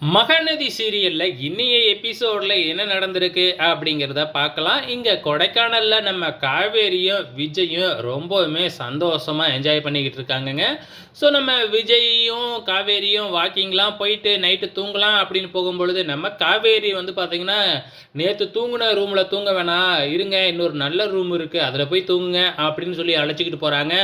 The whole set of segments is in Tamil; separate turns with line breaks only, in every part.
மகநதி சீரியல்ல இன்னைய எபிசோட்ல என்ன நடந்திருக்கு அப்படிங்கிறத பார்க்கலாம். இங்க கொடைக்கானல்ல நம்ம காவேரியும், விஜயும் ரொம்பவுமே சந்தோஷமா என்ஜாய் பண்ணிக்கிட்டு இருக்காங்கங்க. ஸோ நம்ம விஜய்யும், காவேரியும் வாக்கிங்லாம் போயிட்டு நைட்டு தூங்கலாம் அப்படின்னு போகும்பொழுது, நம்ம காவேரி வந்து பார்த்தீங்கன்னா, "நேத்து தூங்குன ரூம்ல தூங்க வேணாம். இருங்க இன்னொரு நல்ல ரூம் இருக்கு. அதில போய் தூங்குங்க" அப்படின்னு சொல்லி அழைச்சிக்கிட்டு போறாங்க.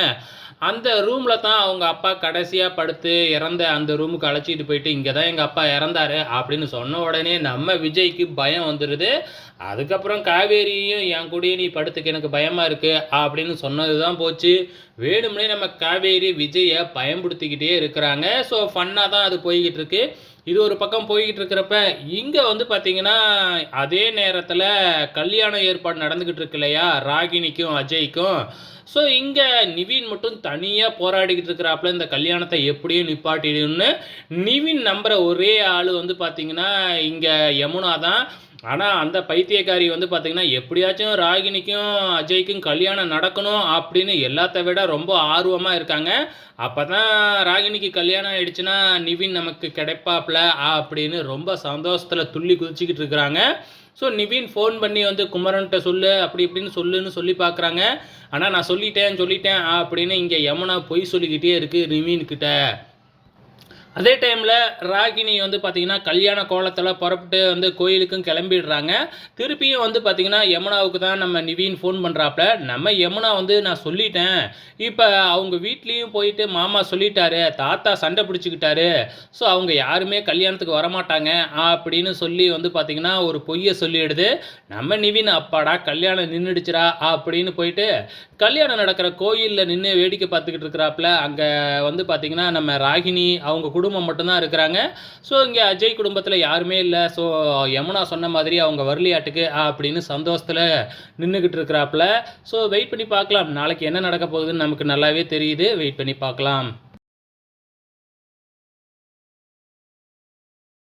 அந்த ரூம்ல தான் அவங்க அப்பா கடைசியா படுத்து இறந்த அந்த ரூமுக்கு அழைச்சிட்டு போயிட்டு, "இங்க தான் எங்க அப்பா இறந்தாரு" அப்படின்னு சொன்ன உடனே நம்ம விஜய்க்கு பயம் வந்துருது. அதுக்கப்புறம் காவேரியும், "என் கூடயே நீ படுத்துக்க எனக்கு பயமா இருக்கு" அப்படின்னு சொன்னது தான் போச்சு. வேணும்னே நம்ம காவேரி விஜய பயம்புடுத்திக்கிட்டே இருக்கிறாங்க. ஸோ ஃபன்னா தான் அது போய்க்கிட்டு இருக்கு. இது ஒரு பக்கம் போய்க்கிட்டு இருக்கிறப்ப, இங்க வந்து பார்த்தீங்கன்னா, அதே நேரத்தில கல்யாண ஏற்பாடு நடந்துகிட்டு இருக்கு இல்லையா? ராகினிக்கும், அஜய்க்கும். ஸோ இங்க நிவின் மட்டும் தனியா போராடிக்கிட்டு இருக்கிறாப்புல, இந்த கல்யாணத்த எப்படியும் நிப்பாட்டிடணும்னு. நிவின் நம்புற ஒரே ஆளு வந்து பார்த்தீங்கன்னா, இங்க யமுனா தான். ஆனா, அந்த பைத்தியக்காரி வந்து பார்த்தீங்கன்னா, எப்படியாச்சும் ராகினிக்கும், அஜய்க்கும் கல்யாணம் நடக்கணும் அப்படின்னு எல்லாத்த விட ரொம்ப ஆர்வமா இருக்காங்க. அப்பதான் ராகினிக்கு கல்யாணம் ஆயிடுச்சுன்னா, நிவின் நமக்கு கிடைப்பாப்ல அப்படின்னு ரொம்ப சந்தோஷத்துல துள்ளி குதிச்சுக்கிட்டு இருக்கிறாங்க. ஸோ நிவின் ஃபோன் பண்ணி வந்து குமரன்ட்ட சொல்லு, அப்படி இப்படின்னு சொல்லுன்னு சொல்லி பார்க்குறாங்க. ஆனா, நான் சொல்லிட்டேன், சொல்லிட்டேன் அப்படின்னு இங்க யமுனா பொய் சொல்லிக்கிட்டே இருக்கு நிவின் கிட்ட. அதே டைமில் ராகினி வந்து பார்த்திங்கன்னா கல்யாண கோலத்தில் புறப்பட்டு வந்து கோயிலுக்கும் கிளம்பிடுறாங்க. திருப்பியும் வந்து பார்த்திங்கன்னா யமுனாவுக்கு தான் நம்ம நிவின் ஃபோன் பண்ணுறாப்புல. நம்ம யமுனா வந்து நான் சொல்லிட்டேன், இப்போ அவங்க வீட்லேயும் போயிட்டு மாமா சொல்லிட்டாரு, தாத்தா சண்டை பிடிச்சிக்கிட்டாரு, ஸோ அவங்க யாருமே கல்யாணத்துக்கு வரமாட்டாங்க அப்படின்னு சொல்லி வந்து பார்த்திங்கன்னா ஒரு பொய்யை சொல்லிடுது. நம்ம நிவின் அப்பாடா கல்யாணம் நின்றுடுச்சுரா அப்படின்னு போயிட்டு கல்யாணம் நடக்கிற கோயிலில் நின்று வேடிக்கை பார்த்துக்கிட்டு இருக்கிறாப்புல. அங்கே வந்து பார்த்திங்கன்னா நம்ம ராகினி அவங்க குடும்பம் மட்டும்தான் இருக்கிறாங்க. ஸோ இங்கே அஜய் குடும்பத்தில் யாருமே இல்லை. ஸோ யமுனா சொன்ன மாதிரி அவங்க வரலியாட்டுக்கு அப்படின்னு சந்தோஷத்தில் நின்றுக்கிட்டு இருக்கிறாப்புல. ஸோ வெயிட் பண்ணி பார்க்கலாம். நாளைக்கு என்ன நடக்க போகுதுன்னு நமக்கு நல்லாவே தெரியுது. வெயிட் பண்ணி பார்க்கலாம்.